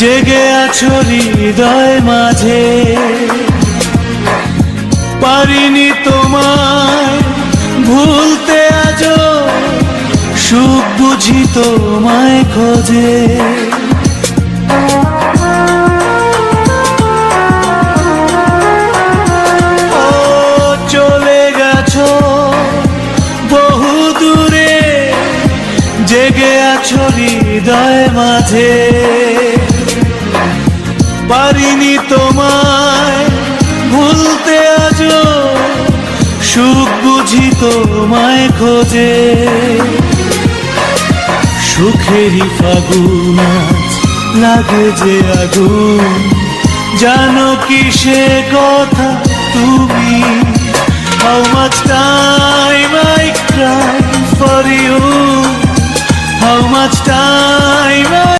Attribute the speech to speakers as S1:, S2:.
S1: জেগে আছো হৃদয় মাঝে, পারিনি তোমায় ভুলতে আজো, সুখ বুঝি তোমায় খোঁজে। ও চলে গেছো বহু দূরে, জেগে আছো হৃদয় মাঝে, পারিনি তোমায় ভুলতে আজো, সুখ বুঝি তোমায় খোঁজে। সুখেরই ফাগুন আজ লাগে যে আগুন, জানো কি সে কথা তুমি? How much time I cry for you, how much time I